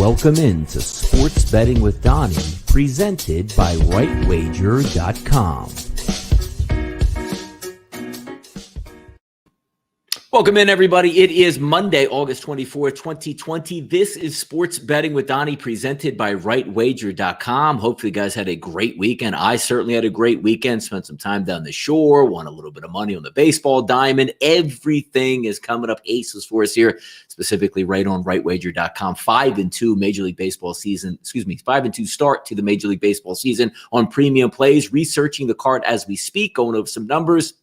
Welcome into Sports Betting with Donnie, presented by RightWager.com. Welcome in, everybody. It is Monday, August 24th, 2020. This is Sports Betting with Donnie, presented by RightWager.com. Hopefully, you guys had a great weekend. I certainly had a great weekend. Spent some time down the shore, won a little bit of money on the baseball diamond. Everything is coming up aces for us here, specifically right on RightWager.com. 5-2 Major League Baseball season. 5-2 start to the Major League Baseball season on premium plays. Researching the card as we speak, going over some numbers.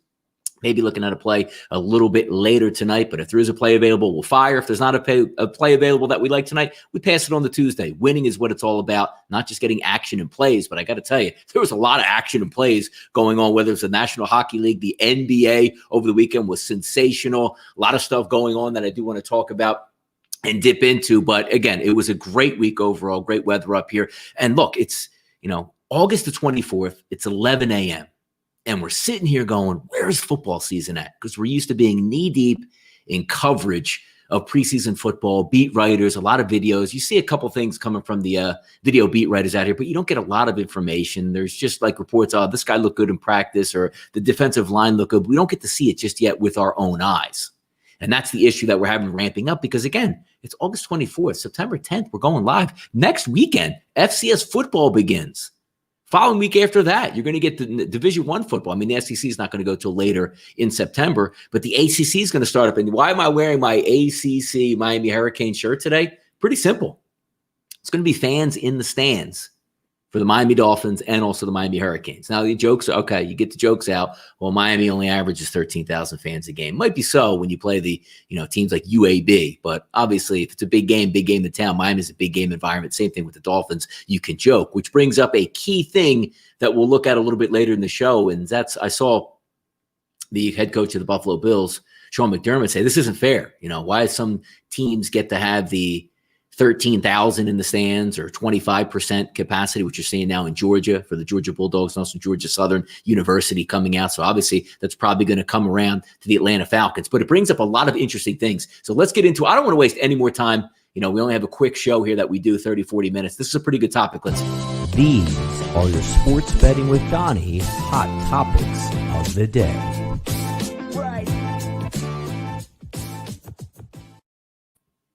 Maybe looking at a play a little bit later tonight, but if there is a play available, we'll fire. If there's not a play available that we like tonight, we pass it on to Tuesday. Winning is what it's all about, not just getting action and plays. But I got to tell you, there was a lot of action and plays going on, whether it's the National Hockey League, the NBA over the weekend was sensational. A lot of stuff going on that I do want to talk about and dip into. But again, it was a great week overall, great weather up here. And look, it's, August the 24th, it's 11 a.m. And we're sitting here going, where's football season at? Because we're used to being knee-deep in coverage of preseason football, beat writers, a lot of videos. You see a couple things coming from the video beat writers out here, but you don't get a lot of information. There's just like reports, this guy looked good in practice, or the defensive line looked good. We don't get to see it just yet with our own eyes. And that's the issue that we're having ramping up because, again, it's August 24th, September 10th. We're going live. Next weekend, FCS football begins. Following week after that, you're going to get the Division I football. I mean, the SEC is not going to go till later in September, but the ACC is going to start up. And why am I wearing my ACC Miami Hurricane shirt today? Pretty simple. It's going to be fans in the stands for the Miami Dolphins and also the Miami Hurricanes. Now, the jokes are, okay, you get the jokes out. Well, Miami only averages 13,000 fans a game. Might be so when you play the, teams like UAB, but obviously if it's a big game in town, Miami's a big game environment. Same thing with the Dolphins. You can joke, which brings up a key thing that we'll look at a little bit later in the show. And that's, I saw the head coach of the Buffalo Bills, Sean McDermott, say, this isn't fair. Why some teams get to have the 13,000 in the stands or 25% capacity, which you're seeing now in Georgia for the Georgia Bulldogs and also Georgia Southern University coming out. So obviously that's probably going to come around to the Atlanta Falcons, but it brings up a lot of interesting things. So let's get into, I don't want to waste any more time. We only have a quick show here that we do 30, 40 minutes. This is a pretty good topic. These are your Sports Betting with Donnie hot topics of the day.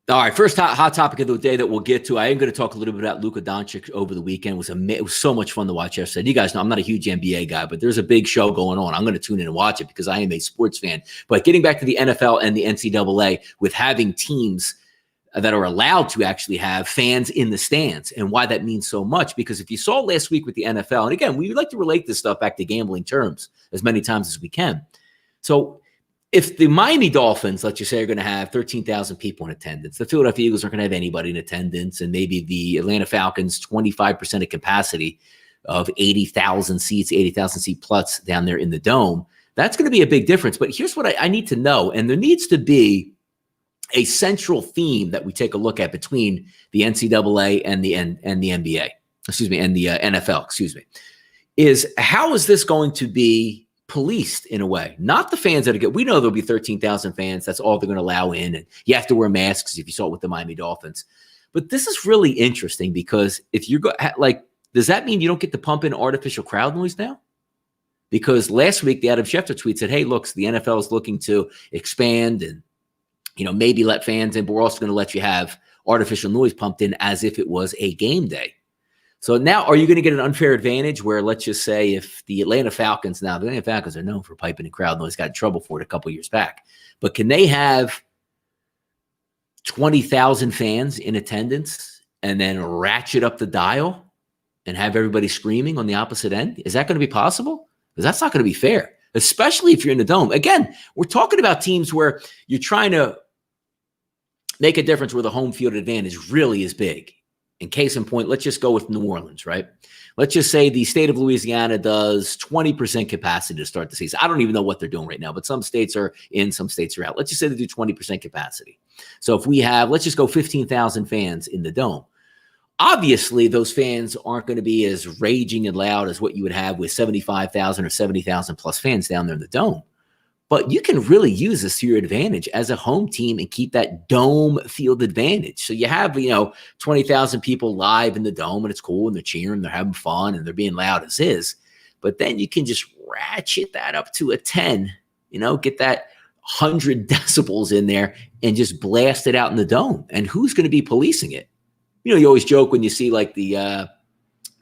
All right, first hot topic of the day that we'll get to. I am going to talk a little bit about Luka Doncic over the weekend. It was so much fun to watch yesterday. You guys know I'm not a huge NBA guy, but there's a big show going on. I'm going to tune in and watch it because I am a sports fan. But getting back to the NFL and the NCAA with having teams that are allowed to actually have fans in the stands and why that means so much. Because if you saw last week with the NFL, and again, we like to relate this stuff back to gambling terms as many times as we can. So if the Miami Dolphins, let's just say, are going to have 13,000 people in attendance, the Philadelphia Eagles aren't going to have anybody in attendance, and maybe the Atlanta Falcons, 25% of capacity of 80,000 seats, 80,000 seat plus down there in the dome, that's going to be a big difference. But here's what I need to know, and there needs to be a central theme that we take a look at between the NCAA and the NBA, and the NFL, is how is this going to be policed in a way? Not the fans that are good. We know there'll be 13,000 fans. That's all they're going to allow in. And you have to wear masks if you saw it with the Miami Dolphins. But this is really interesting because if you're does that mean you don't get to pump in artificial crowd noise now? Because last week the Adam Schefter tweet said, hey, look, the NFL is looking to expand and, maybe let fans in, but we're also going to let you have artificial noise pumped in as if it was a game day. So now, are you going to get an unfair advantage where, let's just say, if the Atlanta Falcons are known for piping in crowd noise, got in trouble for it a couple years back, but can they have 20,000 fans in attendance and then ratchet up the dial and have everybody screaming on the opposite end? Is that going to be possible? Because that's not going to be fair, especially if you're in the dome. Again, we're talking about teams where you're trying to make a difference where the home field advantage really is big. In case in point, let's just go with New Orleans, right? Let's just say the state of Louisiana does 20% capacity to start the season. I don't even know what they're doing right now, but some states are in, some states are out. Let's just say they do 20% capacity. So if we have, let's just go 15,000 fans in the dome. Obviously, those fans aren't going to be as raging and loud as what you would have with 75,000 or 70,000 plus fans down there in the dome. But you can really use this to your advantage as a home team and keep that dome field advantage. So you have, 20,000 people live in the dome, and it's cool, and they're cheering, they're having fun, and they're being loud as is. But then you can just ratchet that up to a 10, get that 100 decibels in there and just blast it out in the dome. And who's going to be policing it? You always joke when you see like the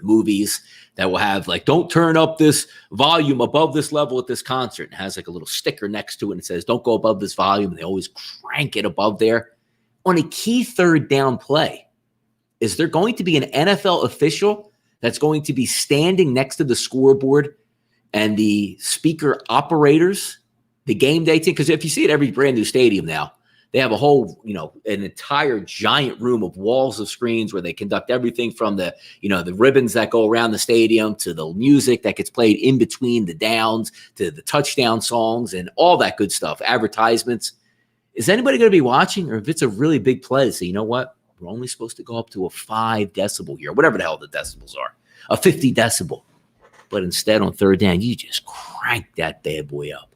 movies that will have like, don't turn up this volume above this level at this concert. And it has like a little sticker next to it and it says, don't go above this volume. And they always crank it above there. On a key third down play, is there going to be an NFL official that's going to be standing next to the scoreboard and the speaker operators, the game day team? Because if you see it every brand new stadium now, they have a whole, an entire giant room of walls of screens where they conduct everything from the, the ribbons that go around the stadium to the music that gets played in between the downs to the touchdown songs and all that good stuff, advertisements. Is anybody going to be watching? Or if it's a really big play, say, you know what? We're only supposed to go up to a 5 decibel here, whatever the hell the decibels are, a 50 decibel. But instead on third down, you just crank that bad boy up.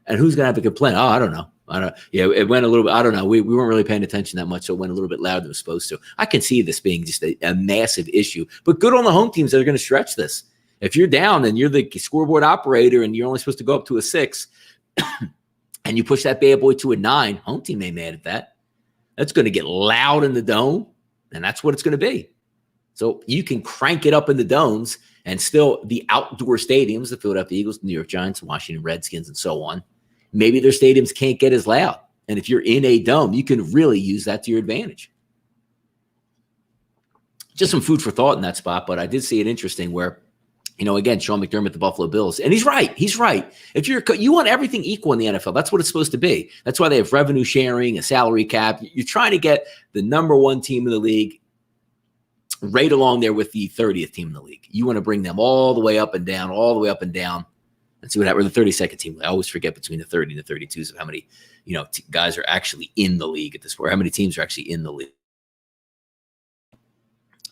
And who's going to have a complaint? Oh, I don't know. It went a little bit. I don't know. We weren't really paying attention that much, so it went a little bit louder than it was supposed to. I can see this being just a massive issue. But good on the home teams that are going to stretch this. If you're down and you're the scoreboard operator and you're only supposed to go up to a 6 and you push that bad boy to a 9, home team ain't mad at that. That's going to get loud in the dome, and that's what it's going to be. So you can crank it up in the domes and still the outdoor stadiums, the Philadelphia Eagles, the New York Giants, Washington Redskins, and so on. Maybe their stadiums can't get as loud. And if you're in a dome, you can really use that to your advantage. Just some food for thought in that spot, but I did see it interesting where, again, Sean McDermott, the Buffalo Bills, and he's right. If you want everything equal in the NFL, that's what it's supposed to be. That's why they have revenue sharing, a salary cap. You're trying to get the number 1 team in the league right along there with the 30th team in the league. You want to bring them all the way up and down, and see what happens. The 32nd team. I always forget between the 30 and the 32s of how many, guys are actually in the league at this point, how many teams are actually in the league.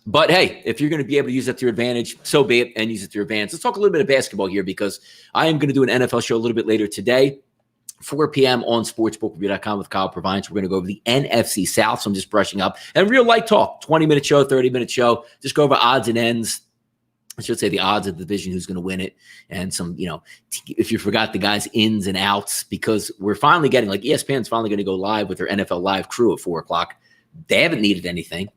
But hey, if you're going to be able to use that to your advantage, so be it, and use it to your advantage. Let's talk a little bit of basketball here because I am going to do an NFL show a little bit later today, 4 p.m. on sportsbookreview.com with Kyle Provine. We're going to go over the NFC South, so I'm just brushing up. And real light talk, 20-minute show, 30-minute show. Just go over odds and ends. I should say the odds of the division, who's going to win it, and some, if you forgot the guys' ins and outs, because we're finally getting, like ESPN's finally going to go live with their NFL Live crew at 4 o'clock. They haven't needed anything.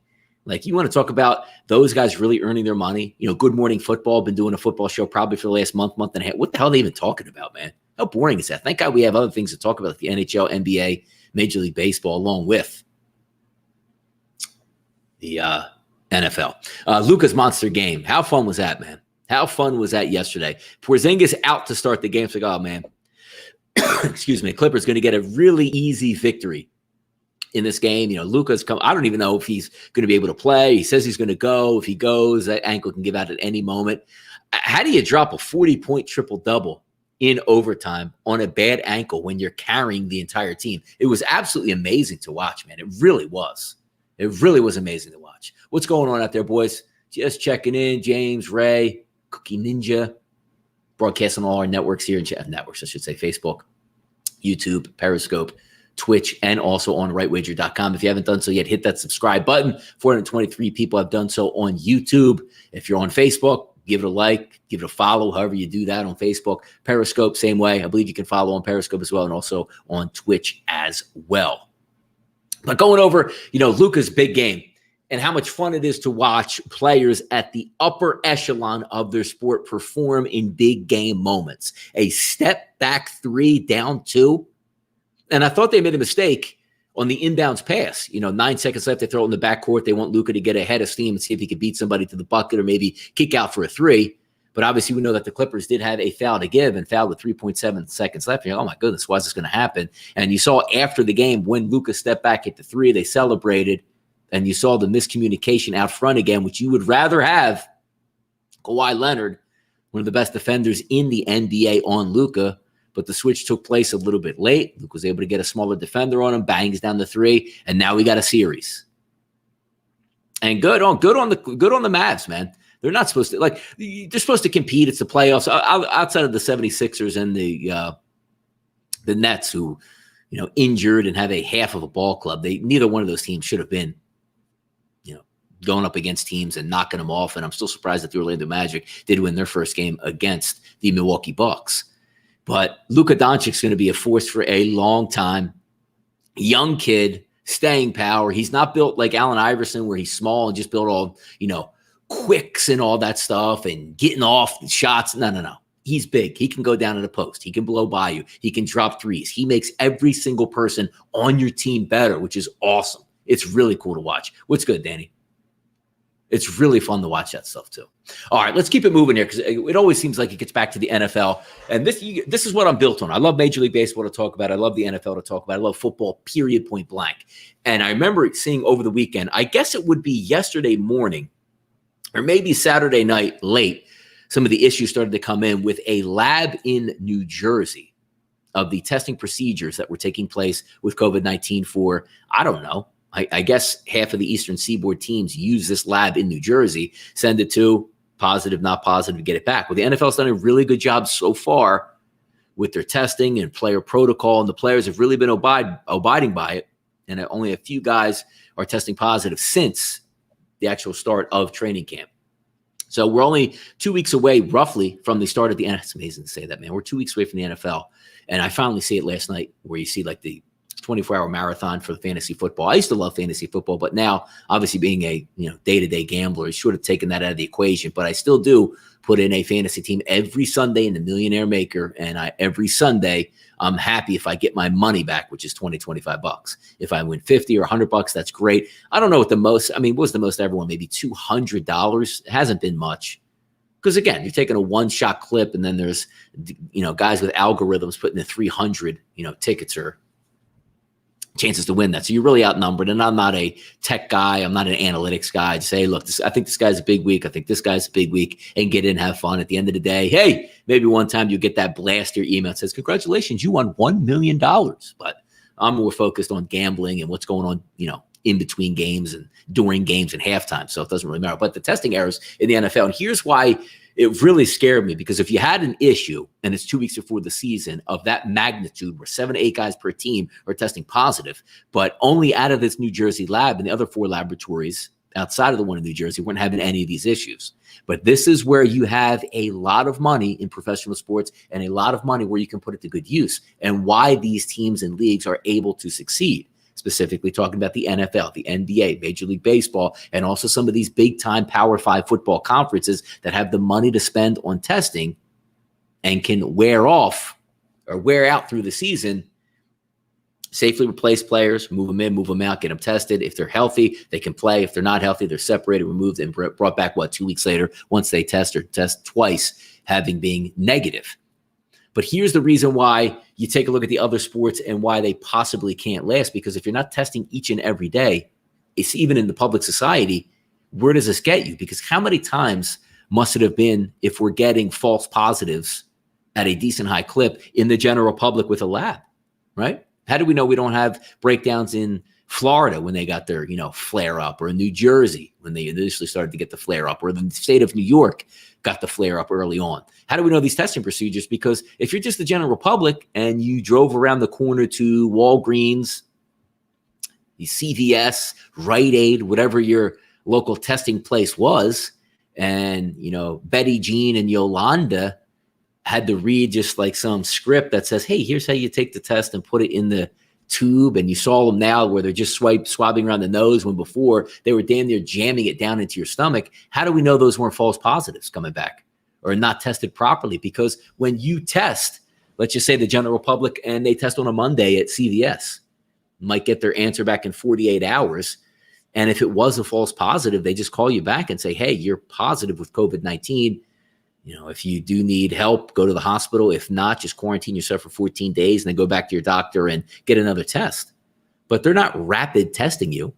Like, you want to talk about those guys really earning their money. Good Morning Football, been doing a football show probably for the last month and a half. What the hell are they even talking about, man? How boring is that? Thank God we have other things to talk about, like the NHL, NBA, Major League Baseball, along with the NFL. Luka's monster game. How fun was that, man? How fun was that yesterday? Porzingis out to start the game. It's like, oh, man. Excuse me. Clippers going to get a really easy victory in this game. Luka's come. I don't even know if he's going to be able to play. He says he's going to go. If he goes, that ankle can give out at any moment. How do you drop a 40-point triple-double in overtime on a bad ankle when you're carrying the entire team? It was absolutely amazing to watch, man. It really was. It really was amazing to watch. What's going on out there, boys? Just checking in. James, Ray, Cookie Ninja, broadcasting all our networks here, networks, I should say, Facebook, YouTube, Periscope, Twitch, and also on rightwager.com. If you haven't done so yet, hit that subscribe button. 423 people have done so on YouTube. If you're on Facebook, give it a like, give it a follow, however you do that on Facebook. Periscope, same way. I believe you can follow on Periscope as well, and also on Twitch as well. But going over, Luka's big game and how much fun it is to watch players at the upper echelon of their sport perform in big game moments. A step back 3, down 2. And I thought they made a mistake on the inbounds pass. 9 seconds left. They throw it in the backcourt. They want Luka to get ahead of steam and see if he could beat somebody to the bucket or maybe kick out for a 3. But obviously, we know that the Clippers did have a foul to give and fouled with 3.7 seconds left. You're like, oh, my goodness, why is this going to happen? And you saw after the game when Luka stepped back at the 3, they celebrated. And you saw the miscommunication out front again, which you would rather have Kawhi Leonard, one of the best defenders in the NBA, on Luka. But the switch took place a little bit late. Luka was able to get a smaller defender on him, bangs down the 3, and now we got a series. And good on the Mavs, man. They're not supposed to, they're supposed to compete. It's the playoffs. Outside of the 76ers and the the Nets, who, injured and have a half of a ball club. Neither one of those teams should have been, going up against teams and knocking them off. And I'm still surprised that the Orlando Magic did win their first game against the Milwaukee Bucks. But Luka Doncic is going to be a force for a long time. Young kid, staying power. He's not built like Allen Iverson, where he's small and just built all, quicks and all that stuff and getting off the shots. No. He's big. He can go down in the post. He can blow by you. He can drop threes. He makes every single person on your team better, which is awesome. It's really cool to watch. What's good, Danny? It's really fun to watch that stuff too. All right, let's keep it moving here, because it always seems like it gets back to the NFL. And this is what I'm built on. I love Major League Baseball to talk about. I love the NFL to talk about. I love football, period, point blank. And I remember seeing over the weekend, I guess it would be yesterday morning or maybe Saturday night late, some of the issues started to come in with a lab in New Jersey of the testing procedures that were taking place with COVID-19 for, I don't know, I guess half of the Eastern Seaboard teams use this lab in New Jersey, send it to positive, not positive, get it back. Well, the NFL's done a really good job so far with their testing and player protocol, and the players have really been abiding by it. And only a few guys are testing positive since the actual start of training camp. So we're only 2 weeks away, roughly, from the start of the NFL. It's amazing to say that, man. We're 2 weeks away from the NFL. And I finally see it last night, where you see like the 24-hour marathon for the fantasy football. I used to love fantasy football, but now, obviously, being a day-to-day gambler, is sort of taken that out of the equation. But I still do put in a fantasy team every Sunday in the Millionaire Maker, and every Sunday I'm happy if I get my money back, which is $20-25. If I win $50 or $100, that's great. I don't know what the most. I mean, what was the most I ever won? Maybe $200. It hasn't been much. Because, again, you're taking a one-shot clip, and then there's, guys with algorithms putting in 300, tickets or chances to win that. So you're really outnumbered. And I'm not a tech guy. I'm not an analytics guy to say, look, I think this guy's a big week. I think this guy's a big week, and get in, have fun. At the end of the day, hey, maybe one time you get that blast your email that says, congratulations, you won $1 million. But I'm more focused on gambling and what's going on, in between games and during games and halftime. So it doesn't really matter. But the testing errors in the NFL, and here's why it really scared me, because if you had an issue and it's 2 weeks before the season of that magnitude, where 7 to 8 guys per team are testing positive, but only out of this New Jersey lab, and the other 4 laboratories outside of the one in New Jersey weren't having any of these issues. But this is where you have a lot of money in professional sports, and a lot of money where you can put it to good use, and why these teams and leagues are able to succeed. Specifically talking about the NFL, the NBA, Major League Baseball, and also some of these big-time Power 5 football conferences that have the money to spend on testing and can wear off or wear out through the season, safely replace players, move them in, move them out, get them tested. If they're healthy, they can play. If they're not healthy, they're separated, removed, and brought back, 2 weeks later, once they test twice, having being negative. But here's the reason why you take a look at the other sports and why they possibly can't last. Because if you're not testing each and every day, it's even in the public society, where does this get you? Because how many times must it have been, if we're getting false positives at a decent high clip, in the general public with a lab, right? How do we know we don't have breakdowns in Florida when they got their, flare up, or in New Jersey when they initially started to get the flare up, or the state of New York got the flare up early on? How do we know these testing procedures? Because if you're just the general public and you drove around the corner to Walgreens, the CVS, Rite Aid, whatever your local testing place was, and, Betty Jean and Yolanda had to read just like some script that says, hey, here's how you take the test and put it in the tube, and you saw them now where they're just swabbing around the nose, when before they were damn near jamming it down into your stomach. How do we know those weren't false positives coming back or not tested properly? Because when you test, let's just say the general public, and they test on a Monday at CVS, might get their answer back in 48 hours. And if it was a false positive, they just call you back and say, hey, you're positive with COVID-19. If you do need help, go to the hospital. If not, just quarantine yourself for 14 days and then go back to your doctor and get another test. But they're not rapid testing you.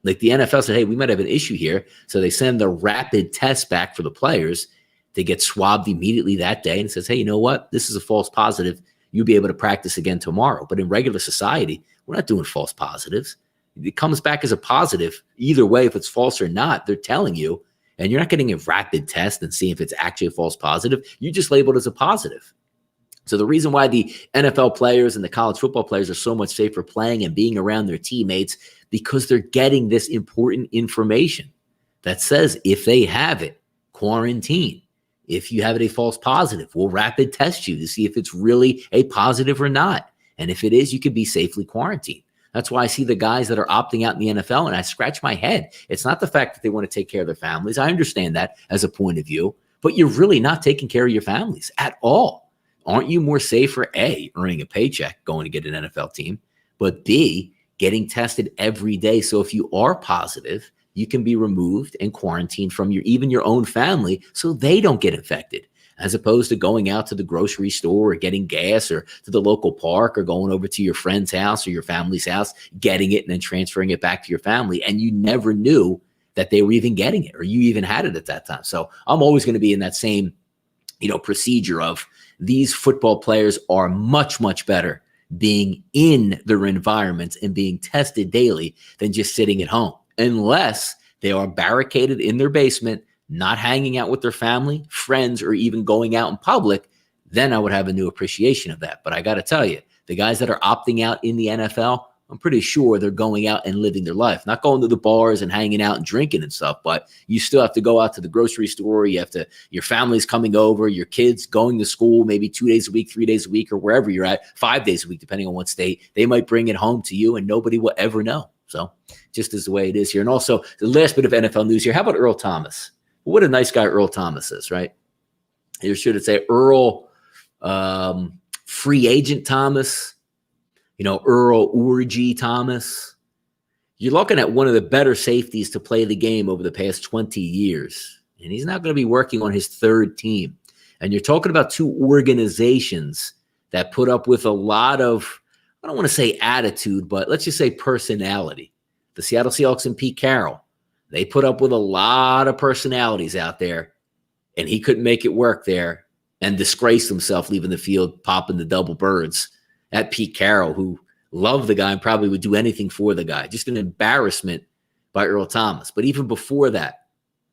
Like the NFL said, hey, we might have an issue here. So they send the rapid test back for the players to get swabbed immediately that day, and says, hey, you know what? This is a false positive. You'll be able to practice again tomorrow. But in regular society, we're not doing false positives. It comes back as a positive. Either way, if it's false or not, they're telling you. And you're not getting a rapid test and seeing if it's actually a false positive. You just label it as a positive. So the reason why the NFL players and the college football players are so much safer playing and being around their teammates, because they're getting this important information that says if they have it, quarantine. If you have it a false positive, we'll rapid test you to see if it's really a positive or not. And if it is, you can be safely quarantined. That's why I see the guys that are opting out in the NFL and I scratch my head. It's not the fact that they want to take care of their families. I understand that as a point of view, but you're really not taking care of your families at all. Aren't you more safer, A, earning a paycheck, going to get an NFL team, but B, getting tested every day? So if you are positive, you can be removed and quarantined from even your own family so they don't get infected, as opposed to going out to the grocery store or getting gas or to the local park or going over to your friend's house or your family's house, getting it and then transferring it back to your family. And you never knew that they were even getting it or you even had it at that time. So I'm always going to be in that same, procedure of these football players are much, much better being in their environments and being tested daily than just sitting at home, unless they are barricaded in their basement, not hanging out with their family, friends, or even going out in public. Then I would have a new appreciation of that. But I got to tell you, the guys that are opting out in the NFL, I'm pretty sure they're going out and living their life, not going to the bars and hanging out and drinking and stuff, but you still have to go out to the grocery store. Your family's coming over, your kids going to school, maybe 2 days a week, 3 days a week, or wherever you're at, 5 days a week, depending on what state. They might bring it home to you and nobody will ever know. So just as the way it is here. And also the last bit of NFL news here. How about Earl Thomas? What a nice guy Earl Thomas is, right? Here should it say Earl, free agent Thomas, Earl Orgy Thomas. You're looking at one of the better safeties to play the game over the past 20 years. And he's not going to be working on his third team. And you're talking about two organizations that put up with a lot of, I don't want to say attitude, but let's just say personality. The Seattle Seahawks and Pete Carroll, they put up with a lot of personalities out there, and he couldn't make it work there and disgraced himself leaving the field, popping the double birds at Pete Carroll, who loved the guy and probably would do anything for the guy. Just an embarrassment by Earl Thomas. But even before that,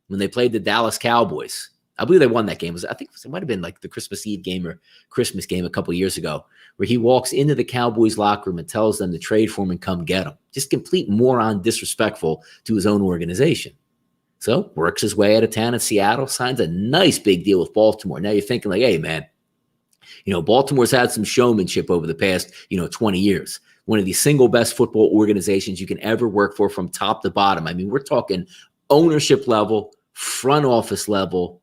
when they played the Dallas Cowboys, I believe they won that game. I think it might have been like the Christmas Eve game or Christmas game a couple of years ago, where he walks into the Cowboys locker room and tells them to trade for him and come get him. Just complete moron, disrespectful to his own organization. So works his way out of town in Seattle, signs a nice big deal with Baltimore. Now you're thinking like, hey, man, Baltimore's had some showmanship over the past, 20 years. One of the single best football organizations you can ever work for from top to bottom. I mean, we're talking ownership level, front office level,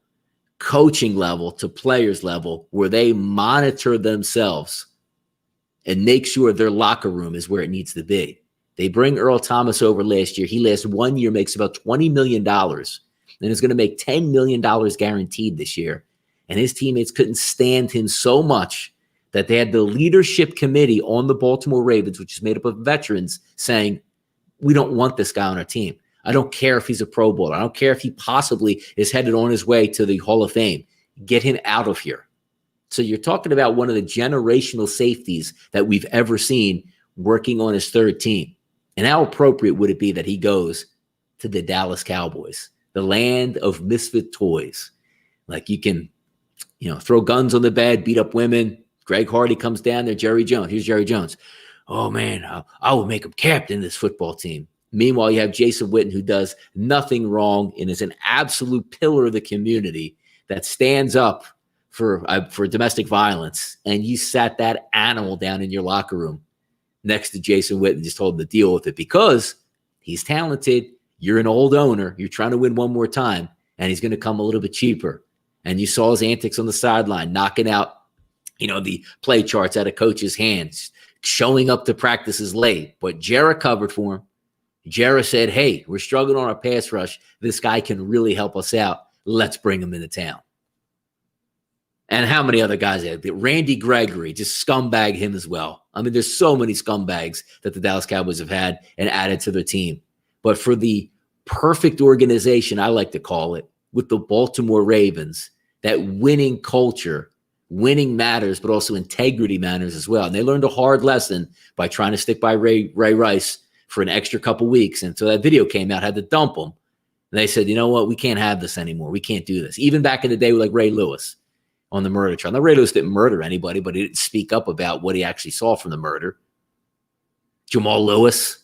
coaching level to players level, where they monitor themselves and make sure their locker room is where it needs to be. They bring Earl Thomas over last year. He last 1 year makes about $20 million and is going to make $10 million guaranteed this year. And his teammates couldn't stand him so much that they had the leadership committee on the Baltimore Ravens, which is made up of veterans, saying, we don't want this guy on our team. I don't care if he's a Pro Bowler. I don't care if he possibly is headed on his way to the Hall of Fame. Get him out of here. So you're talking about one of the generational safeties that we've ever seen working on his third team. And how appropriate would it be that he goes to the Dallas Cowboys, the land of misfit toys? Like you can, throw guns on the bed, beat up women. Greg Hardy comes down there, Jerry Jones. Here's Jerry Jones. Oh, man, I will make him captain of this football team. Meanwhile, you have Jason Witten, who does nothing wrong and is an absolute pillar of the community that stands up for domestic violence. And you sat that animal down in your locker room next to Jason Witten, just told him to deal with it because he's talented. You're an old owner. You're trying to win one more time, and he's going to come a little bit cheaper. And you saw his antics on the sideline, knocking out, the play charts out of coach's hands, showing up to practices late. But Jarrah covered for him. Jarrah said, hey, we're struggling on our pass rush. This guy can really help us out. Let's bring him into town. And how many other guys have? Randy Gregory, just scumbag him as well. I mean, there's so many scumbags that the Dallas Cowboys have had and added to their team. But for the perfect organization, I like to call it, with the Baltimore Ravens, that winning culture, winning matters, but also integrity matters as well. And they learned a hard lesson by trying to stick by Ray Rice for an extra couple weeks. And so that video came out, had to dump him. And they said, you know what? We can't have this anymore. We can't do this. Even back in the day with like Ray Lewis. on the murder trial. Now, Ray Lewis didn't murder anybody, but he didn't speak up about what he actually saw from the murder. Jamal Lewis,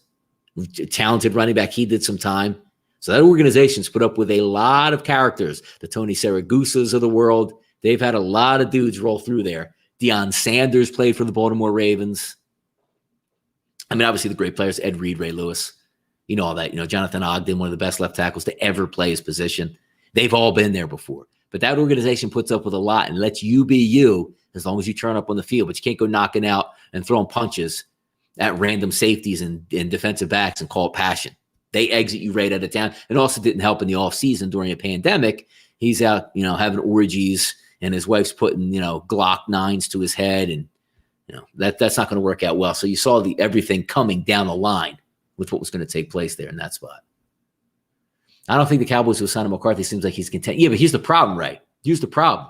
talented running back, he did some time. So that organization's put up with a lot of characters. The Tony Saragusas of the world, they've had a lot of dudes roll through there. Deion Sanders played for the Baltimore Ravens. I mean, obviously the great players, Ed Reed, Ray Lewis, you know all that. You know, Jonathan Ogden, one of the best left tackles to ever play his position. They've all been there before. But that organization puts up with a lot and lets you be you as long as you turn up on the field. But you can't go knocking out and throwing punches at random safeties and defensive backs and call it passion. They exit you right out of town. It also didn't help in the offseason during a pandemic. He's out, you know, having orgies, and his wife's putting, you know, Glock 9s to his head, and you know that's not going to work out well. So you saw everything coming down the line with what was going to take place there in that spot. I don't think the Cowboys will sign him. McCarthy seems like he's content. Yeah, but here's the problem, right? Here's the problem.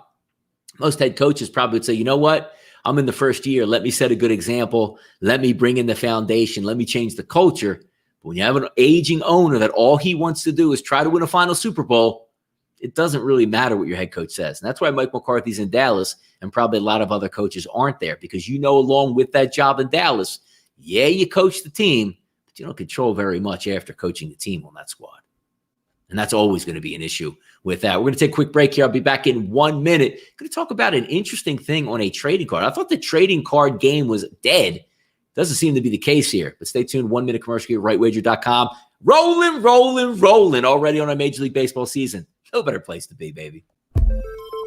Most head coaches probably would say, you know what? I'm in the first year. Let me set a good example. Let me bring in the foundation. Let me change the culture. But when you have an aging owner that all he wants to do is try to win a final Super Bowl, it doesn't really matter what your head coach says. And that's why Mike McCarthy's in Dallas, and probably a lot of other coaches aren't there, because you know, along with that job in Dallas, yeah, you coach the team, but you don't control very much after coaching the team on that squad. And that's always going to be an issue with that. We're going to take a quick break here. I'll be back in 1 minute. I'm going to talk about an interesting thing on a trading card. I thought the trading card game was dead. Doesn't seem to be the case here. But stay tuned. 1 minute commercial here at rightwager.com. Rolling already on our Major League Baseball season. No better place to be, baby.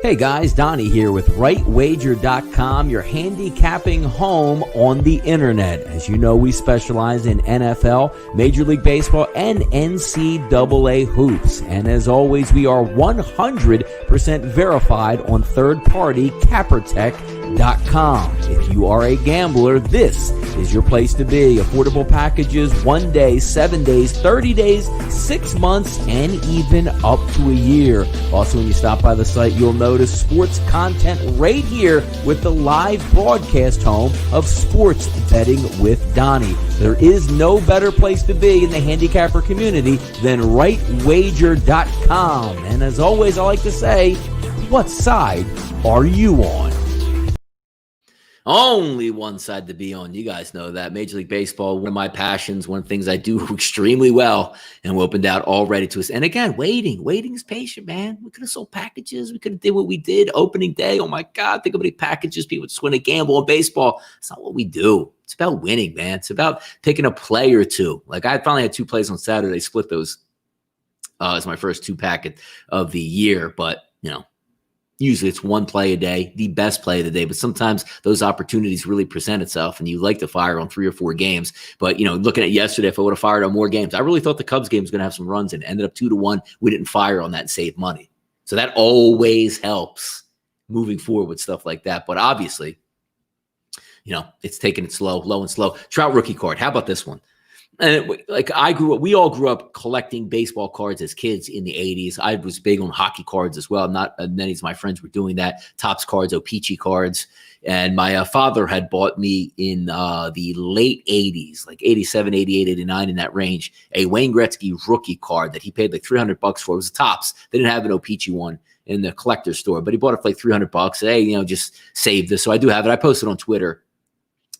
Hey guys, Donnie here with rightwager.com, your handicapping home on the internet. As you know, we specialize in NFL, Major League Baseball, and NCAA hoops. And as always, we are 100% verified on third-party CapperTech.com. If you are a gambler, this is your place to be. Affordable packages, 1 day, 7 days, 30 days, 6 months, and even up to a year. Also, when you stop by the site, you'll notice sports content right here with the live broadcast home of Sports Betting with Donnie. There is no better place to be in the handicapper community than rightwager.com. And as always, I like to say, what side are you on? Only one side to be on. You guys know that. Major League Baseball, one of my passions, one of the things I do extremely well, and we opened out already to us. And again, waiting is patient, man. We could have sold packages. We could have did what we did opening day. Oh my God, think of how many packages people just win a gamble on baseball. It's not what we do. It's about winning, man. It's about picking a play or two. Like I finally had 2 plays on Saturday, split those as my first 2 packet of the year. But, you know, usually it's 1 play a day, the best play of the day. But sometimes those opportunities really present itself, and you like to fire on 3 or 4 games. But, you know, looking at yesterday, if I would have fired on more games, I really thought the Cubs game was going to have some runs and ended up 2-1. We didn't fire on that and save money. So that always helps moving forward with stuff like that. But obviously, you know, it's taking it slow, low and slow. Trout Rookie Card. How about this one? And we all grew up collecting baseball cards as kids in the 80s. I was big on hockey cards as well. Not many of my friends were doing that. Topps cards, O-Pee-Chee cards. And my father had bought me in the late 80s, like 87, 88, 89, in that range, a Wayne Gretzky rookie card that he paid like $300 for. It was a Topps. They didn't have an O-Pee-Chee one in the collector's store, but he bought it for like $300. Hey, you know, just save this. So I do have it. I posted on Twitter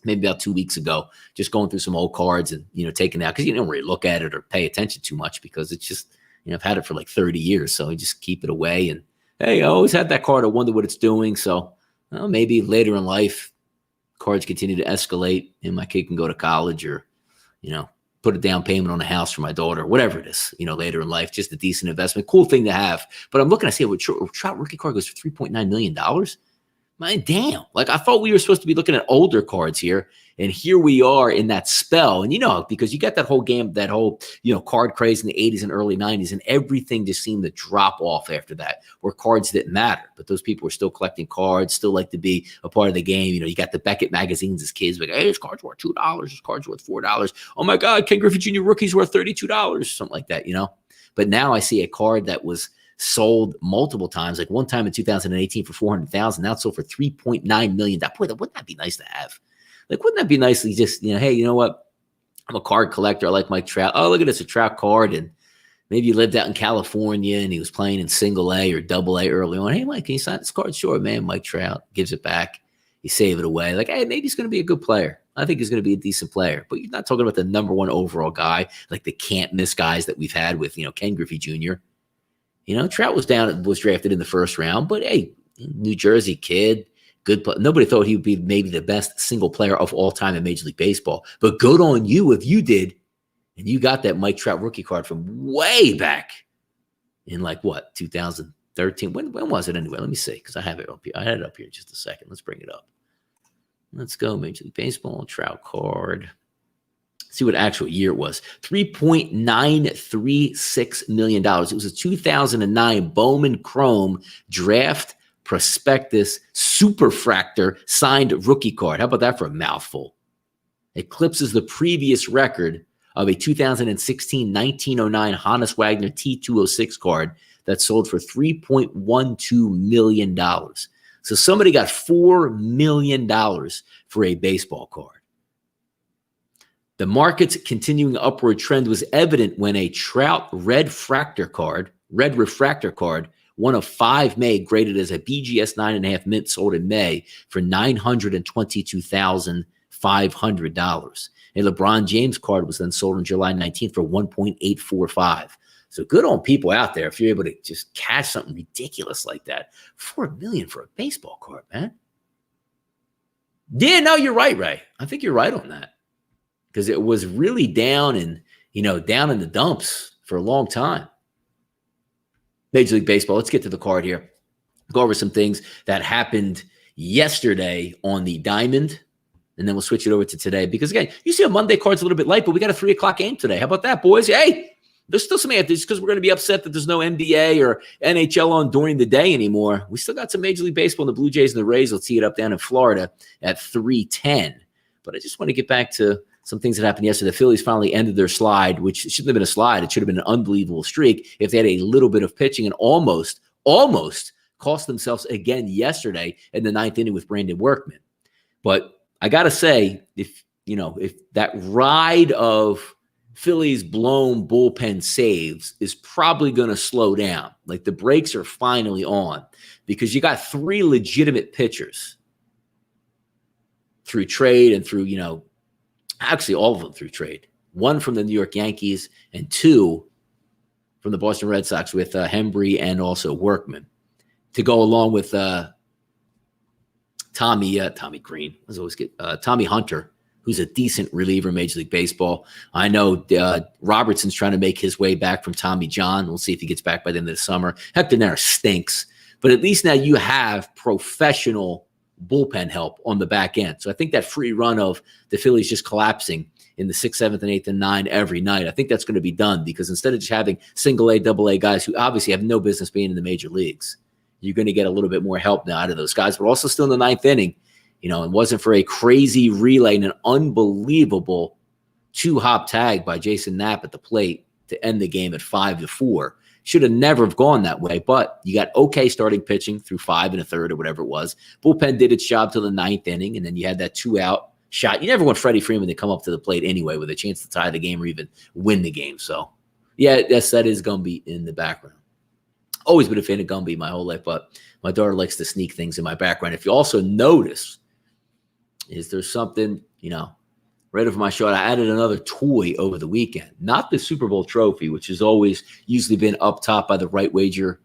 maybe about 2 weeks ago, just going through some old cards and, you know, taking out, because you don't really look at it or pay attention too much, because it's just, you know, I've had it for like 30 years. So I just keep it away. And hey, I always had that card. I wonder what it's doing. So maybe later in life, cards continue to escalate and my kid can go to college, or, you know, put a down payment on a house for my daughter, whatever it is, you know, later in life, just a decent investment, cool thing to have. But I'm looking, I see what Trout Rookie Card goes for $3.9 million. Man, damn. Like, I thought we were supposed to be looking at older cards here, and here we are in that spell. And, you know, because you got that whole game, that whole, you know, card craze in the 80s and early 90s, and everything just seemed to drop off after that, where cards didn't matter. But those people were still collecting cards, still like to be a part of the game. You know, you got the Beckett magazines as kids, like, hey, this card's worth $2, this card's worth $4. Oh my God, Ken Griffey Jr. rookie's worth $32, something like that, you know. But now I see a card that was sold multiple times, like one time in 2018 for $400,000. Now it's sold for $3.9 million. Boy, wouldn't that be nice to have? Like, wouldn't that be nice to just, you know, hey, you know what? I'm a card collector. I like my Trout. Oh, look at this, a Trout card. And Maybe he lived out in California and he was playing in single A or double A early on. Hey, Mike, can you sign this card? Sure, man. Mike Trout gives it back. You save it away. Like, hey, maybe he's going to be a good player. I think he's going to be a decent player. But you're not talking about the number one overall guy, like the can't miss guys that we've had with, Ken Griffey Jr. Trout was drafted in the first round, but hey, New Jersey kid, good player. Nobody thought he would be maybe the best single player of all time in Major League Baseball. But good on you if you did. And you got that Mike Trout rookie card from way back in 2013. When was it anyway? Let me see, because I have it up here. I had it up here in just a second. Let's bring it up. Let's go, Major League Baseball, Trout card. See what actual year it was. $3.936 million. It was a 2009 Bowman Chrome draft prospectus superfractor signed rookie card. How about that for a mouthful? Eclipses the previous record of a 2016-1909 Hannes Wagner T206 card that sold for $3.12 million. So somebody got $4 million for a baseball card. The market's continuing upward trend was evident when a Trout red refractor card, one of 5 made, graded as a BGS 9.5 mint, sold in May for $922,500. A LeBron James card was then sold on July 19th for $1.845. So good on people out there if you're able to just cash something ridiculous like that. $4 million for a baseball card, man. Yeah, no, you're right, Ray. I think you're right on that. Because it was really down in the dumps for a long time. Major League Baseball, let's get to the card here. Go over some things that happened yesterday on the diamond, and then we'll switch it over to today. Because, again, you see a Monday card's a little bit light, but we got a 3 o'clock game today. How about that, boys? Hey, there's still some just because we're going to be upset that there's no NBA or NHL on during the day anymore. We still got some Major League Baseball, and the Blue Jays and the Rays will tee it up down in Florida at 3:10. But I just want to get back to some things that happened yesterday. The Phillies finally ended their slide, which shouldn't have been a slide. It should have been an unbelievable streak if they had a little bit of pitching, and almost cost themselves again yesterday in the 9th inning with Brandon Workman. But I got to say, if that ride of Phillies blown bullpen saves is probably going to slow down. Like, the brakes are finally on because you got 3 legitimate pitchers through trade and through, actually all of them through trade. 1 from the New York Yankees and 2 from the Boston Red Sox with Hembree and also Workman to go along with Tommy Green. Let's always get Tommy Hunter, who's a decent reliever in Major League Baseball. I know Robertson's trying to make his way back from Tommy John. We'll see if he gets back by the end of the summer. Hector Neris stinks, but at least now you have professional bullpen help on the back end. So I think that free run of the Phillies just collapsing in the 6th, 7th, and 8th, and 9 every night, I think that's going to be done, because instead of just having single A, double A guys who obviously have no business being in the major leagues, you're going to get a little bit more help now out of those guys. But also still in the 9th inning, it wasn't for a crazy relay and an unbelievable 2-hop tag by Jason Knapp at the plate to end the game at 5-4. Should have never have gone that way, but you got okay starting pitching through 5 1/3 or whatever it was. Bullpen did its job till the 9th inning, and then you had that 2-out shot. You never want Freddie Freeman to come up to the plate anyway with a chance to tie the game or even win the game. So, yeah, yes, that is Gumby in the background. Always been a fan of Gumby my whole life, but my daughter likes to sneak things in my background. If you also notice, is there something, right over my shoulder, I added another toy over the weekend. Not the Super Bowl trophy, which has always usually been up top by the Right Wager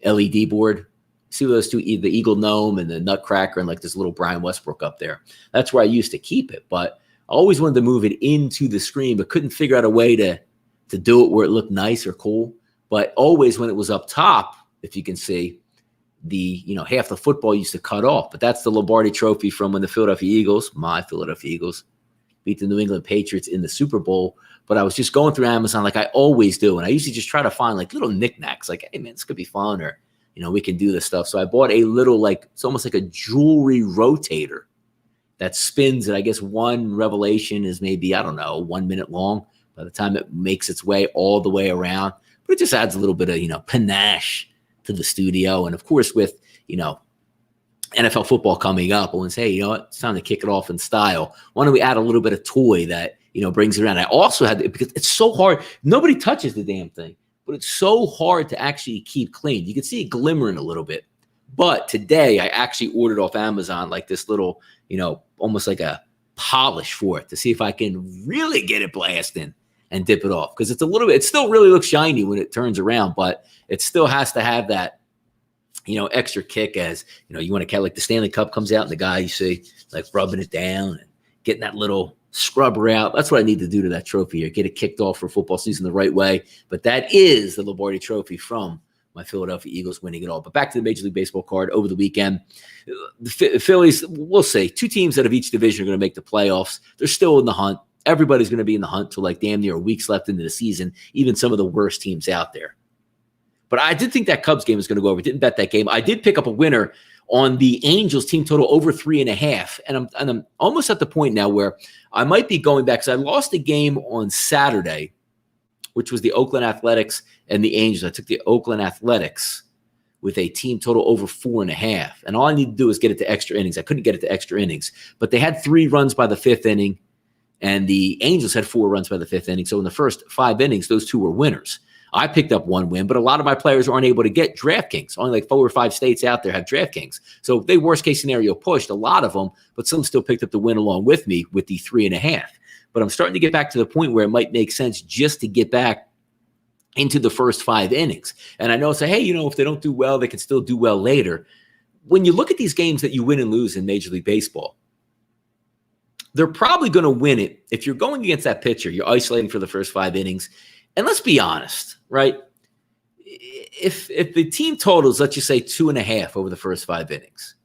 LED board. See those two, the Eagle Gnome and the Nutcracker, and like this little Brian Westbrook up there. That's where I used to keep it, but I always wanted to move it into the screen, but couldn't figure out a way to do it where it looked nice or cool. But always when it was up top, if you can see, the half the football used to cut off. But that's the Lombardi Trophy from when the Philadelphia Eagles, my Philadelphia Eagles, beat the New England Patriots in the Super Bowl. But I was just going through Amazon like I always do, and I usually just try to find like little knickknacks, like, hey man, this could be fun, or we can do this stuff. So I bought a little, it's almost like a jewelry rotator that spins it. I guess one revelation is maybe, 1 minute long by the time it makes its way all the way around. But it just adds a little bit of, panache to the studio. And of course, with, NFL football coming up, I want to say, it's time to kick it off in style. Why don't we add a little bit of toy that, brings it around? I also had, because it's so hard. Nobody touches the damn thing. but it's so hard to actually keep clean. You can see it glimmering a little bit. But today I actually ordered off Amazon like this little, almost like a polish for it to see if I can really get it blasting and dip it off. Because it still really looks shiny when it turns around, but it still has to have that, extra kick as, you want to kind of like the Stanley Cup comes out and the guy you see like rubbing it down and getting that little scrubber out. That's what I need to do to that trophy here. Get it kicked off for football season the right way. But that is the Lombardi Trophy from my Philadelphia Eagles winning it all. But back to the Major League Baseball card over the weekend. The Phillies, we'll say, 2 teams out of each division are going to make the playoffs. They're still in the hunt. Everybody's going to be in the hunt till like damn near weeks left into the season, even some of the worst teams out there. But I did think that Cubs game was going to go over. Didn't bet that game. I did pick up a winner on the Angels team total over 3.5. And I'm almost at the point now where I might be going back because I lost a game on Saturday, which was the Oakland Athletics and the Angels. I took the Oakland Athletics with a team total over 4.5. And all I need to do is get it to extra innings. I couldn't get it to extra innings, but they had 3 runs by the 5th inning, and the Angels had 4 runs by the 5th inning. So in the first 5 innings, those 2 were winners. I picked up 1 win, but a lot of my players aren't able to get DraftKings. Only like 4 or 5 states out there have DraftKings. So they worst case scenario pushed a lot of them, but some still picked up the win along with me with the 3.5. But I'm starting to get back to the point where it might make sense just to get back into the first 5 innings. And I know it's hey, if they don't do well, they can still do well later. When you look at these games that you win and lose in Major League Baseball, they're probably going to win it. If you're going against that pitcher, you're isolating for the first 5 innings. And let's be honest, right? If the team totals, let's just say 2.5 over the first 5 innings,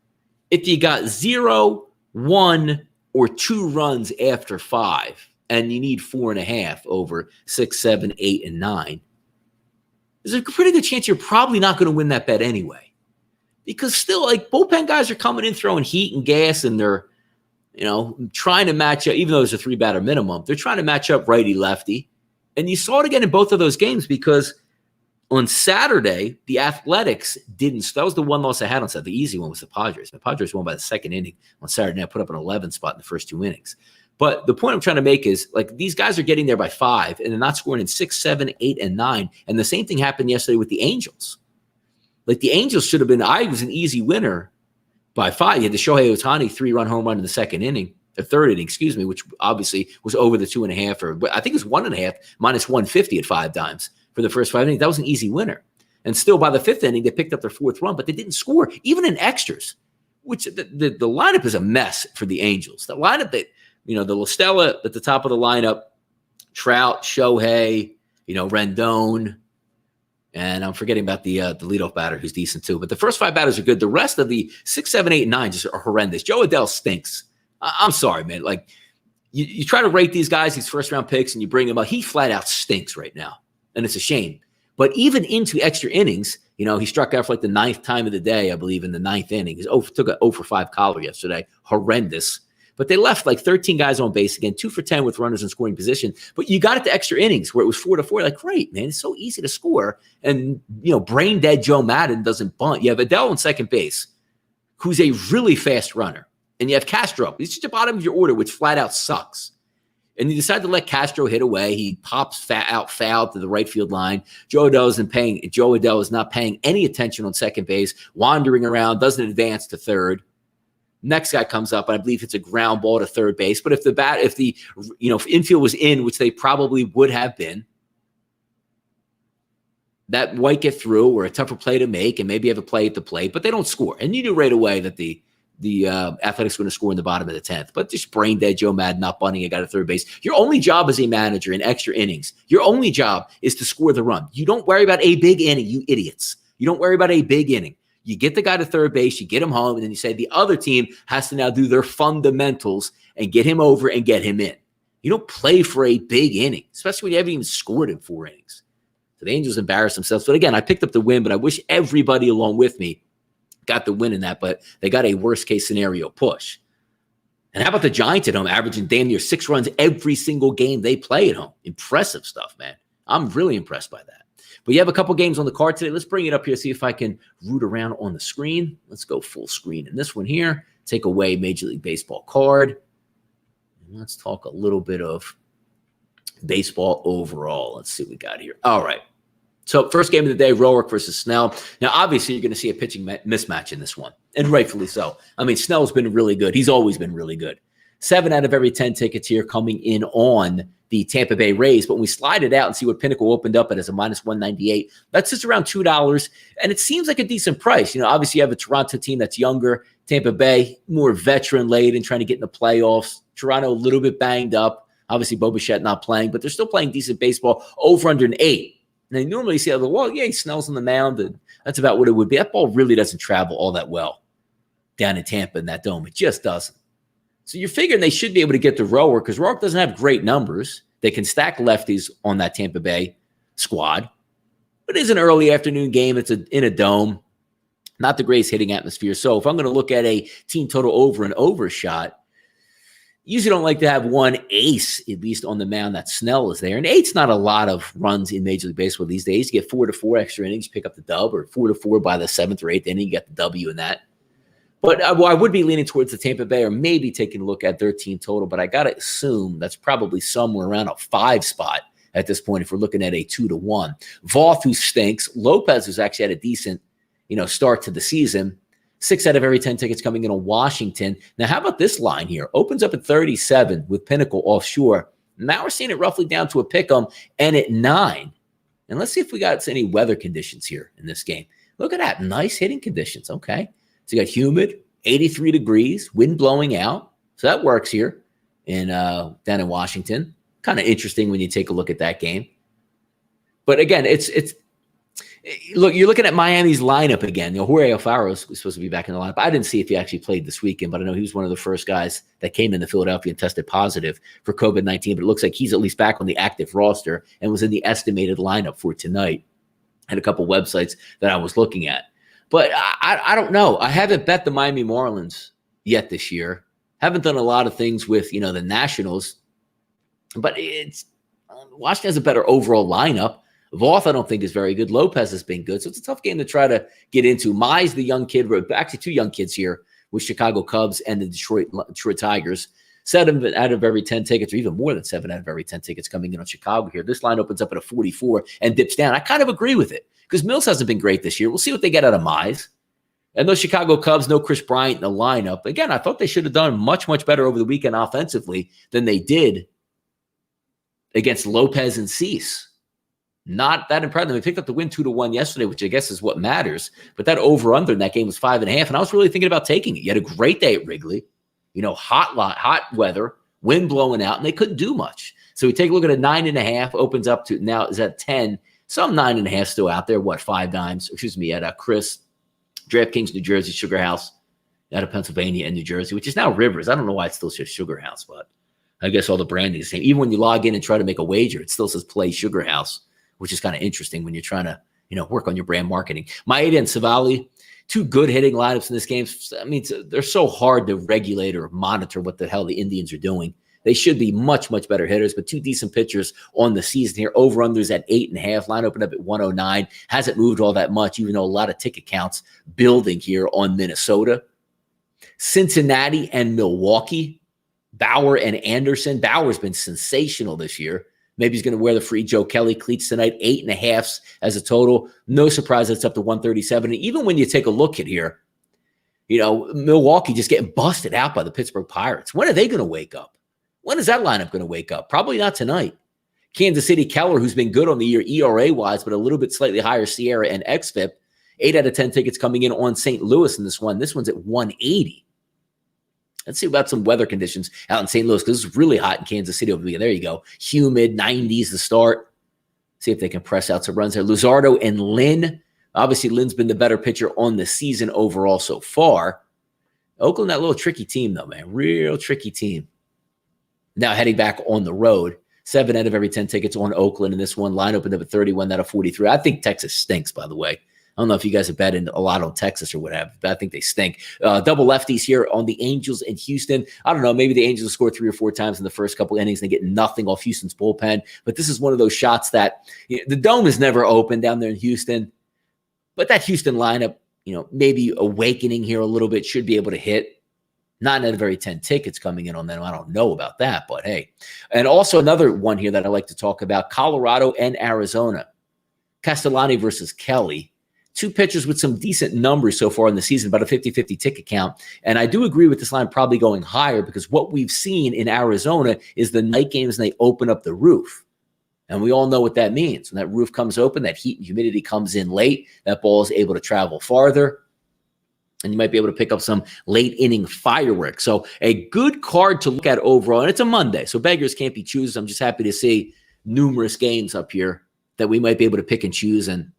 if you got 0, 1, or 2 runs after 5, and you need 4.5 over 6, 7, 8, and 9, there's a pretty good chance you're probably not going to win that bet anyway. Because still, like, bullpen guys are coming in throwing heat and gas, and they're, trying to match up, even though there's a 3-batter minimum, they're trying to match up righty-lefty. And you saw it again in both of those games because on Saturday, the Athletics didn't. That was the one loss I had on Saturday. The easy one was the Padres. The Padres won by the 2nd inning on Saturday night, put up an 11 spot in the first 2 innings. But the point I'm trying to make is, like, these guys are getting there by 5, and they're not scoring in 6, 7, 8, and 9. And the same thing happened yesterday with the Angels. Like, the Angels should have been – I was an easy winner by 5. You had the Shohei Ohtani 3-run home run in the 2nd inning. The 3rd inning, which obviously was over the 2.5, or I think it was 1.5 minus 150 at 5 times for the first 5 innings. That was an easy winner. And still by the 5th inning, they picked up their 4th run, but they didn't score, even in extras, which the lineup is a mess for the Angels. The lineup that, the La Stella at the top of the lineup, Trout, Shohei, Rendon, and I'm forgetting about the leadoff batter who's decent too. But the first 5 batters are good. The rest of the 6, 7, 8, and 9 just are horrendous. Joe Adele stinks. I'm sorry, man. Like, you try to rate these guys, these first-round picks, and you bring them up. He flat out stinks right now, and it's a shame. But even into extra innings, he struck out for like the 9th time of the day, I believe, in the 9th inning. He took an 0 for 5 collar yesterday. Horrendous. But they left like 13 guys on base again, 2 for 10 with runners in scoring position. But you got it to extra innings where it was 4-4. Like, great, man. It's so easy to score. And, brain-dead Joe Madden doesn't bunt. You have Adele on second base, who's a really fast runner. And you have Castro. He's just the bottom of your order, which flat out sucks. And you decide to let Castro hit away. He pops out foul to the right field line. Joe Adele is not paying any attention on second base, wandering around, doesn't advance to 3rd. Next guy comes up, and I believe it's a ground ball to 3rd base. But if if infield was in, which they probably would have been, that might get through or a tougher play to make, and maybe have a play at the plate, but they don't score. And you knew right away that the Athletics were going to score in the bottom of the 10th. But just brain dead Joe Madden not bunting a guy to 3rd base. Your only job as a manager in extra innings, your only job is to score the run. You don't worry about a big inning, you idiots. You don't worry about a big inning. You get the guy to 3rd base, you get him home, and then you say the other team has to now do their fundamentals and get him over and get him in. You don't play for a big inning, especially when you haven't even scored in 4 innings. So the Angels embarrassed themselves. But again, I picked up the win, but I wish everybody along with me got the win in that, but they got a worst-case scenario push. And how about the Giants at home, averaging damn near 6 runs every single game they play at home? Impressive stuff, man. I'm really impressed by that. But you have a couple games on the card today. Let's bring it up here, see if I can root around on the screen. Let's go full screen in this one here. Take away Major League Baseball card. And let's talk a little bit of baseball overall. Let's see what we got here. All right. So first game of the day, Roark versus Snell. Now, obviously, you're going to see a pitching mismatch in this one, and rightfully so. I mean, Snell's been really good. He's always been really good. 7 out of every 10 tickets here coming in on the Tampa Bay Rays. But when we slide it out and see what Pinnacle opened up at as a minus 198, that's just around $2. And it seems like a decent price. You know, obviously you have a Toronto team that's younger. Tampa Bay, more veteran-laden, trying to get in the playoffs. Toronto, a little bit banged up. Obviously, Bo Bichette not playing, but they're still playing decent baseball. Over under an 8. And they normally see, well, yeah, he Snell's on the mound, and that's about what it would be. That ball really doesn't travel all that well down in Tampa in that dome. It just doesn't. So you're figuring they should be able to get to Roark because Roark doesn't have great numbers. They can stack lefties on that Tampa Bay squad. But it is an early afternoon game. It's in a dome. Not the greatest hitting atmosphere. So if I'm going to look at a team total over and over shot, usually don't like to have one ace, at least on the mound, that Snell is there. And 8's not a lot of runs in Major League Baseball these days. You get 4 to 4 extra innings, pick up the dub, or 4 to 4 by the 7th or 8th inning, you get the W in that. But I would be leaning towards the Tampa Bay or maybe taking a look at their team total. But I got to assume that's probably somewhere around a 5 spot at this point if we're looking at a 2-1. Voth, who stinks. Lopez, who's actually had a decent start to the season. 6 out of every 10 tickets coming in on Washington. Now, how about this line here? Opens up at 37 with Pinnacle offshore. Now we're seeing it roughly down to a pick 'em and at 9. And let's see if we got any weather conditions here in this game. Look at that. Nice hitting conditions. Okay. So you got humid, 83 degrees, wind blowing out. So that works here down in Washington. Kind of interesting when you take a look at that game. But again, look, you're looking at Miami's lineup again. Jorge Alfaro was supposed to be back in the lineup. I didn't see if he actually played this weekend, but I know he was one of the first guys that came into Philadelphia and tested positive for COVID-19. But it looks like he's at least back on the active roster and was in the estimated lineup for tonight. Had a couple websites that I was looking at. But I don't know. I haven't bet the Miami Marlins yet this year. Haven't done a lot of things with, the Nationals. But Washington has a better overall lineup. Voth, I don't think, is very good. Lopez has been good. So it's a tough game to try to get into. Mize, the young kid, actually 2 young kids here with Chicago Cubs and the Detroit Tigers. 7 out of every 10 tickets, or even more than 7 out of every 10 tickets coming in on Chicago here. This line opens up at a 44 and dips down. I kind of agree with it because Mills hasn't been great this year. We'll see what they get out of Mize. And those Chicago Cubs, no Chris Bryant in the lineup. Again, I thought they should have done much, much better over the weekend offensively than they did against Lopez and Cease. Not that impressive. They picked up the win 2-1 yesterday, which I guess is what matters. But that over-under in that game was 5.5, and I was really thinking about taking it. You had a great day at Wrigley. Hot weather, wind blowing out, and they couldn't do much. So we take a look at a 9.5, opens up to now is at 10. Some 9.5 still out there. What, 5 dimes? Excuse me, at Chris, DraftKings, New Jersey, Sugar House, out of Pennsylvania and New Jersey, which is now Rivers. I don't know why it still says Sugar House, but I guess all the branding is the same. Even when you log in and try to make a wager, it still says Play Sugar House, which is kind of interesting when you're trying to, work on your brand marketing. Maeda and Savali, 2 good hitting lineups in this game. I mean, they're so hard to regulate or monitor what the hell the Indians are doing. They should be much, much better hitters, but 2 decent pitchers on the season here. Over-unders at 8.5. Line opened up at 109. Hasn't moved all that much, even though a lot of ticket counts building here on Minnesota. Cincinnati and Milwaukee. Bauer and Anderson. Bauer's been sensational this year. Maybe he's going to wear the free Joe Kelly cleats tonight. 8.5 as a total. No surprise that's up to 137. And even when you take a look at here, Milwaukee just getting busted out by the Pittsburgh Pirates. When are they going to wake up? When is that lineup going to wake up? Probably not tonight. Kansas City, Keller, who's been good on the year ERA-wise, but a little bit slightly higher Sierra and XFIP. 8 out of 10 tickets coming in on St. Louis in this one. This one's at 180. Let's see about some weather conditions out in St. Louis because it's really hot in Kansas City over the weekend. There you go. Humid, 90s to start. See if they can press out some runs there. Luzardo and Lynn. Obviously, Lynn's been the better pitcher on the season overall so far. Oakland, that little tricky team, though, man. Real tricky team. Now heading back on the road. 7 out of every 10 tickets on Oakland in this one. Line opened up at 31 out of 43. I think Texas stinks, by the way. I don't know if you guys have betted a lot on Texas or whatever, but I think they stink. Double lefties here on the Angels and Houston. I don't know. Maybe the Angels will score 3 or 4 times in the first couple innings and they get nothing off Houston's bullpen. But this is one of those shots that the dome is never open down there in Houston. But that Houston lineup, maybe awakening here a little bit, should be able to hit. 9 out of every 10 tickets coming in on them. I don't know about that, but hey. And also another one here that I like to talk about, Colorado and Arizona. Castellani versus Kelly. Two pitchers with some decent numbers so far in the season, about a 50-50 ticket count. And I do agree with this line probably going higher because what we've seen in Arizona is the night games and they open up the roof. And we all know what that means. When that roof comes open, that heat and humidity comes in late, that ball is able to travel farther. And you might be able to pick up some late inning fireworks. So a good card to look at overall. And it's a Monday, so beggars can't be choosers. I'm just happy to see numerous games up here that we might be able to pick and choose and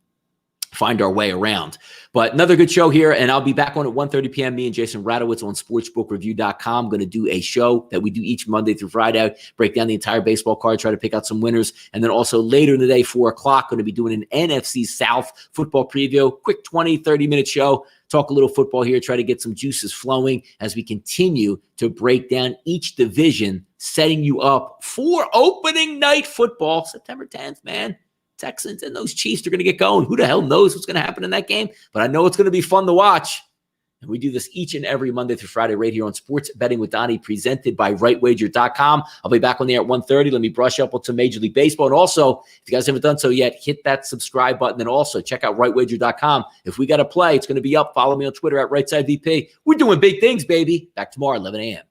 find our way around. But another good show here, and I'll be back on at 1:30 p.m. Me and Jason Radowitz on sportsbookreview.com. Going to do a show that we do each Monday through Friday, break down the entire baseball card, try to pick out some winners. And then also later in the day, 4 o'clock, going to be doing an NFC South football preview. Quick 20, 30-minute show. Talk a little football here, try to get some juices flowing as we continue to break down each division, setting you up for opening night football, September 10th, man. Texans and those Chiefs are going to get going. Who the hell knows what's going to happen in that game? But I know it's going to be fun to watch. And we do this each and every Monday through Friday right here on Sports Betting with Donnie, presented by RightWager.com. I'll be back on the air at 1:30. Let me brush up on some Major League Baseball. And also, if you guys haven't done so yet, hit that subscribe button. And also, check out RightWager.com. If we got to play, it's going to be up. Follow me on Twitter at RightSideVP. We're doing big things, baby. Back tomorrow, 11 a.m.